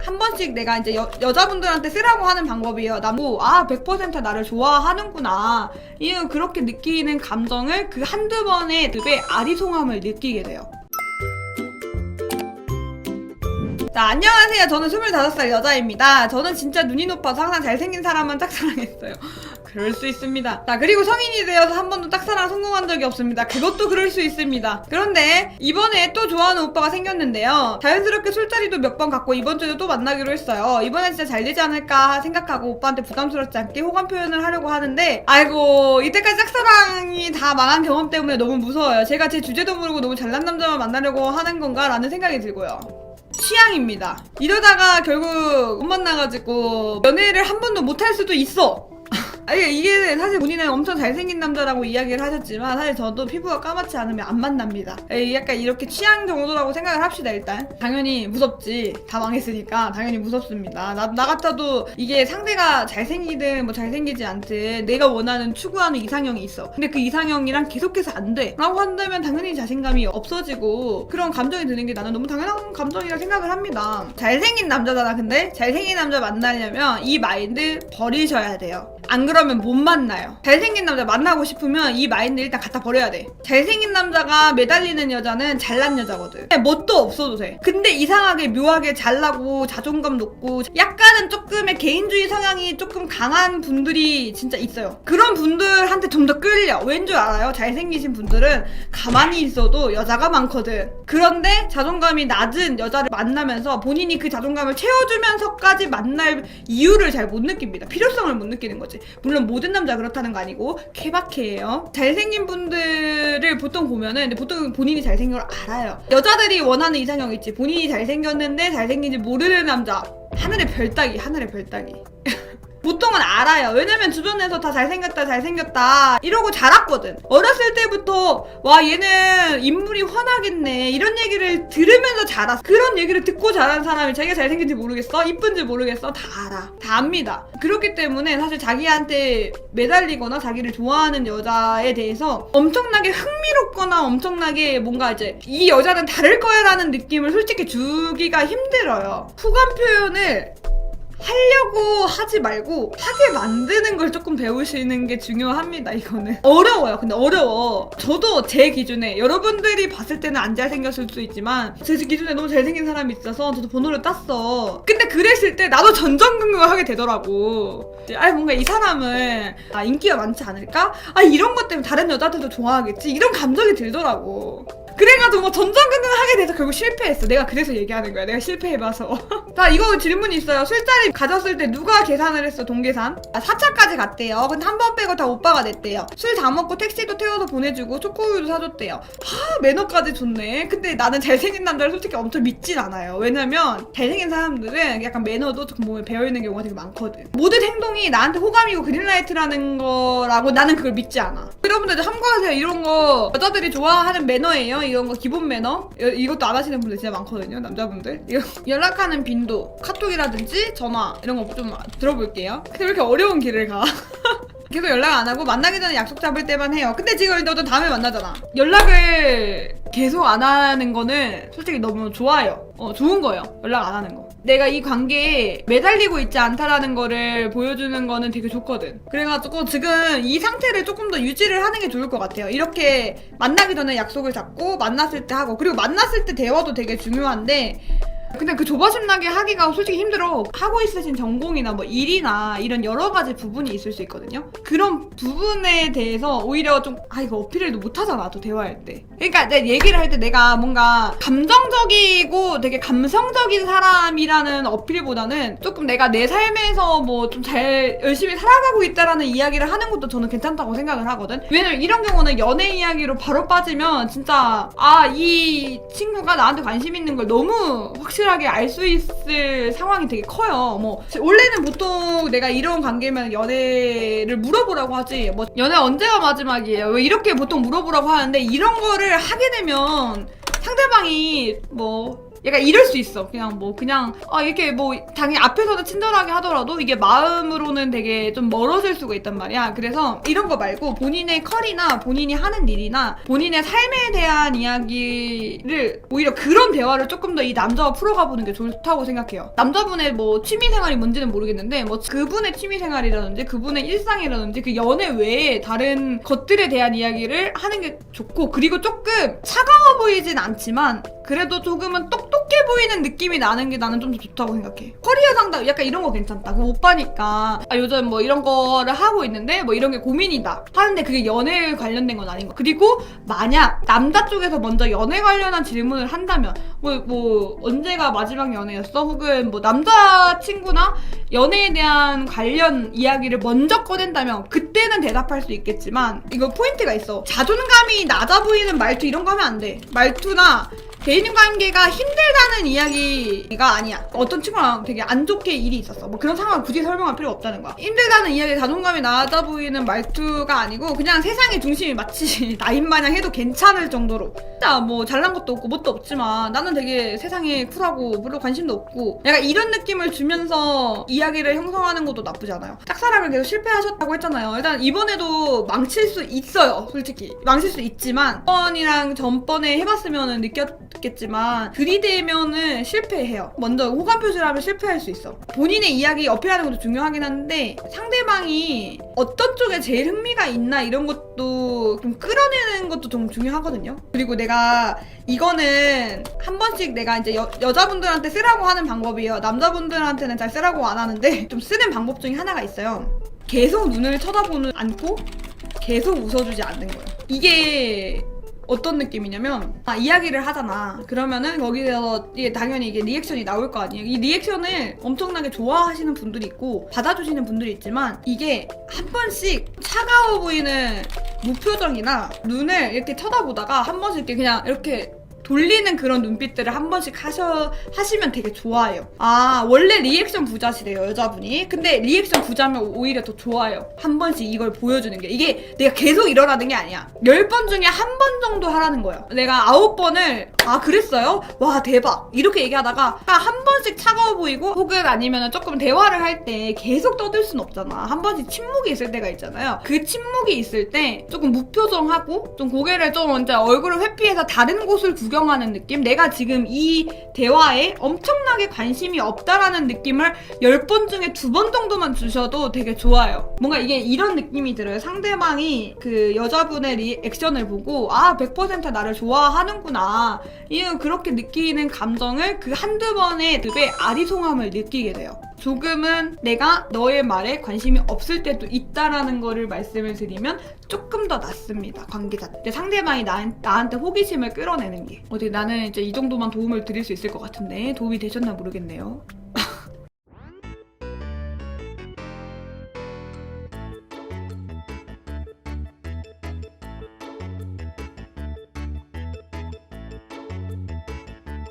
한 번씩 내가 이제 여자분들한테 쓰라고 하는 방법이에요. 나무 100% 나를 좋아하는구나. 이거 그렇게 느끼는 감정을 그 한두 번의 늪의 아리송함을 느끼게 돼요. 자, 안녕하세요. 저는 25살 여자입니다. 저는 진짜 눈이 높아서 항상 잘생긴 사람만 짝사랑했어요. 그럴 수 있습니다. 자, 그리고 성인이 되어서 한 번도 짝사랑 성공한 적이 없습니다. 그것도 그럴 수 있습니다. 그런데 이번에 또 좋아하는 오빠가 생겼는데요. 자연스럽게 술자리도 몇 번 갔고 이번 주에도 또 만나기로 했어요. 이번엔 진짜 잘 되지 않을까 생각하고 오빠한테 부담스럽지 않게 호감 표현을 하려고 하는데, 아이고, 이때까지 짝사랑이 다 망한 경험 때문에 너무 무서워요. 제가 제 주제도 모르고 너무 잘난 남자만 만나려고 하는 건가 라는 생각이 들고요. 취향입니다. 이러다가 결국 못 만나가지고 연애를 한 번도 못 할 수도 있어. 아니, 이게 사실 본인은 엄청 잘생긴 남자라고 이야기를 하셨지만 사실 저도 피부가 까맣지 않으면 안 만납니다. 약간 이렇게 취향 정도라고 생각을 합시다. 일단 당연히 무섭지. 다 망했으니까 당연히 무섭습니다. 나 같아도 이게 상대가 잘생기든 뭐 잘생기지 않든 내가 원하는 추구하는 이상형이 있어. 근데 그 이상형이랑 계속해서 안 돼 라고 한다면 당연히 자신감이 없어지고 그런 감정이 드는 게 나는 너무 당연한 감정이라 생각을 합니다. 잘생긴 남자잖아. 근데 잘생긴 남자 만나려면 이 마인드 버리셔야 돼요. 안 그러면 못 만나요. 잘생긴 남자 만나고 싶으면 이 마인드 일단 갖다 버려야 돼. 잘생긴 남자가 매달리는 여자는 잘난 여자거든. 멋도 없어도 돼. 근데 이상하게 묘하게 잘나고 자존감 높고 약간은 조금의 개인주의 성향이 조금 강한 분들이 진짜 있어요. 그런 분들한테 좀 더 끌려. 왠 줄 알아요? 잘생기신 분들은 가만히 있어도 여자가 많거든. 그런데 자존감이 낮은 여자를 만나면서 본인이 그 자존감을 채워주면서까지 만날 이유를 잘 못 느낍니다. 필요성을 못 느끼는 거지. 물론 모든 남자 그렇다는 거 아니고 케바케예요. 잘생긴 분들을 보통 보면은 근데 보통 본인이 잘생긴 걸 알아요. 여자들이 원하는 이상형 있지. 본인이 잘생겼는데 잘생긴지 모르는 남자. 하늘의 별따기. 보통은 알아요. 왜냐면 주변에서 다 잘생겼다 이러고 자랐거든. 어렸을 때부터 와, 얘는 인물이 환하겠네 이런 얘기를 들으면서 자랐어. 그런 얘기를 듣고 자란 사람이 자기가 잘생긴지 모르겠어? 이쁜지 모르겠어? 다 알아. 다 압니다. 그렇기 때문에 사실 자기한테 매달리거나 자기를 좋아하는 여자에 대해서 엄청나게 흥미롭거나 엄청나게 뭔가 이제 이 여자는 다를 거야 라는 느낌을 솔직히 주기가 힘들어요. 호감 표현을 하려고 하지 말고 하게 만드는 걸 조금 배우시는 게 중요합니다. 이거는 어려워요. 근데 어려워. 저도 제 기준에 여러분들이 봤을 때는 안 잘생겼을 수 있지만 제 기준에 너무 잘생긴 사람이 있어서 저도 번호를 땄어. 근데 그랬을 때 나도 전전긍긍하게 되더라고. 뭔가 이 사람은 인기가 많지 않을까? 이런 것 때문에 다른 여자들도 좋아하겠지? 이런 감정이 들더라고. 그래가지고 뭐 전전긍긍하게 돼서 결국 실패했어. 내가 그래서 얘기하는 거야. 내가 실패해봐서. 자, 이거 질문이 있어요. 술자리 가졌을 때 누가 계산을 했어? 동계산? 4차까지 갔대요. 근데 한 번 빼고 다 오빠가 냈대요. 술 다 먹고 택시도 태워서 보내주고 초코우유도 사줬대요. 매너까지 좋네. 근데 나는 잘생긴 남자를 솔직히 엄청 믿진 않아요. 왜냐면 잘생긴 사람들은 약간 매너도 조금 몸에 배어있는 경우가 되게 많거든. 모든 행동이 나한테 호감이고 그린라이트라는 거라고 나는 그걸 믿지 않아. 여러분들 참고하세요. 이런 거 여자들이 좋아하는 매너예요. 이런 거 기본 매너? 이것도 안 하시는 분들 진짜 많거든요. 남자분들. 연락하는 빈도, 카톡이라든지 전화 이런 거 좀 들어볼게요. 근데 왜 이렇게 어려운 길을 가? 계속 연락 안 하고 만나기 전에 약속 잡을 때만 해요. 근데 지금 너도 다음에 만나잖아. 연락을 계속 안 하는 거는 솔직히 너무 좋아요. 좋은 거예요. 연락 안 하는 거. 내가 이 관계에 매달리고 있지 않다라는 거를 보여주는 거는 되게 좋거든. 그래가지고 지금 이 상태를 조금 더 유지를 하는 게 좋을 것 같아요. 이렇게 만나기 전에 약속을 잡고 만났을 때 하고, 그리고 만났을 때 대화도 되게 중요한데 근데 그 조바심 나게 하기가 솔직히 힘들어. 하고 있으신 전공이나 뭐 일이나 이런 여러 가지 부분이 있을 수 있거든요. 그런 부분에 대해서 오히려 좀 이거 어필을 못 하잖아, 또 대화할 때. 그러니까 내 얘기를 할 때 내가 뭔가 감정적이고 되게 감성적인 사람이라는 어필보다는 조금 내가 내 삶에서 뭐 좀 잘 열심히 살아가고 있다라는 이야기를 하는 것도 저는 괜찮다고 생각을 하거든. 왜냐면 이런 경우는 연애 이야기로 바로 빠지면 진짜 이 친구가 나한테 관심 있는 걸 너무 확실하게 알 수 있을 상황이 되게 커요. 뭐 원래는 보통 내가 이런 관계면 연애를 물어보라고 하지, 뭐 연애 언제가 마지막이에요? 왜 이렇게 보통 물어보라고 하는데, 이런 거를 하게 되면 상대방이 뭐 약간 이럴 수 있어. 그냥 이렇게 뭐 당연히 앞에서는 친절하게 하더라도 이게 마음으로는 되게 좀 멀어질 수가 있단 말이야. 그래서 이런 거 말고 본인의 컬이나 본인이 하는 일이나 본인의 삶에 대한 이야기를 오히려 그런 대화를 조금 더 이 남자와 풀어가보는 게 좋다고 생각해요. 남자분의 뭐 취미생활이 뭔지는 모르겠는데 뭐 그분의 취미생활이라든지 그분의 일상이라든지 그 연애 외에 다른 것들에 대한 이야기를 하는 게 좋고, 그리고 조금 차가워 보이진 않지만 그래도 조금은 똑똑해 보이는 느낌이 나는 게 나는 좀 더 좋다고 생각해. 커리어 상담 약간 이런 거 괜찮다. 그 오빠니까 요즘 뭐 이런 거를 하고 있는데 뭐 이런 게 고민이다 하는데 그게 연애 관련된 건 아닌 거. 그리고 만약 남자 쪽에서 먼저 연애 관련한 질문을 한다면 뭐 언제가 마지막 연애였어? 혹은 뭐 남자친구나 연애에 대한 관련 이야기를 먼저 꺼낸다면 그때는 대답할 수 있겠지만, 이거 포인트가 있어. 자존감이 낮아 보이는 말투 이런 거 하면 안 돼. 말투나 대인관계가 힘들다는 이야기가 아니야. 어떤 친구랑 되게 안 좋게 일이 있었어. 뭐 그런 상황을 굳이 설명할 필요가 없다는 거야. 힘들다는 이야기, 자존감이 낮아 보이는 말투가 아니고 그냥 세상의 중심이 마치 나인 마냥 해도 괜찮을 정도로. 진짜 뭐 잘난 것도 없고 뭣도 없지만 나는 되게 세상에 쿨하고 별로 관심도 없고 약간 이런 느낌을 주면서 이야기를 형성하는 것도 나쁘지 않아요. 짝사랑을 계속 실패하셨다고 했잖아요. 일단 이번에도 망칠 수 있어요. 솔직히 망칠 수 있지만 이번이랑 전번에 해봤으면 느꼈겠지만 들이대면은 실패해요. 먼저 호감 표시를 하면 실패할 수 있어. 본인의 이야기 어필하는 것도 중요하긴 한데 상대방이 어떤 쪽에 제일 흥미가 있나 이런 것도 좀 끌어내는 것도 좀 중요하거든요. 그리고 내가 이거는 한 번씩 내가 이제 여자분들한테 쓰라고 하는 방법이에요. 남자분들한테는 잘 쓰라고 안 하는데 좀 쓰는 방법 중에 하나가 있어요. 계속 눈을 쳐다보는 않고 계속 웃어주지 않는 거예요. 이게 어떤 느낌이냐면 이야기를 하잖아. 그러면은 거기서 당연히 이게 리액션이 나올 거 아니에요. 이 리액션을 엄청나게 좋아하시는 분들이 있고 받아주시는 분들이 있지만 이게 한 번씩 차가워 보이는 무표정이나 눈을 이렇게 쳐다보다가 한 번씩 이렇게 그냥 이렇게 돌리는 그런 눈빛들을 한 번씩 하시면 되게 좋아요. 원래 리액션 부자시래요, 여자분이. 근데 리액션 부자면 오히려 더 좋아요. 한 번씩 이걸 보여주는 게. 이게 내가 계속 일어나는 게 아니야. 10번 중에 한 번 정도 하라는 거예요. 내가 9번을 그랬어요? 와, 대박. 이렇게 얘기하다가 한 번씩 차가워 보이고 혹은 아니면 조금 대화를 할 때 계속 떠들 순 없잖아. 한 번씩 침묵이 있을 때가 있잖아요. 그 침묵이 있을 때 조금 무표정하고 좀 고개를 좀 이제 얼굴을 회피해서 다른 곳을 구경하는 느낌? 내가 지금 이 대화에 엄청나게 관심이 없다라는 느낌을 10번 중에 2번 정도만 주셔도 되게 좋아요. 뭔가 이게 이런 느낌이 들어요. 상대방이 그 여자분의 리액션을 보고 100% 나를 좋아하는구나. 이건 그렇게 느끼는 감정을 그 한두 번의 늪의 아리송함을 느끼게 돼요. 조금은 내가 너의 말에 관심이 없을 때도 있다라는 거를 말씀을 드리면 조금 더 낫습니다. 관계자. 상대방이 나한테 호기심을 끌어내는 게. 나는 이제 이 정도만 도움을 드릴 수 있을 것 같은데 도움이 되셨나 모르겠네요.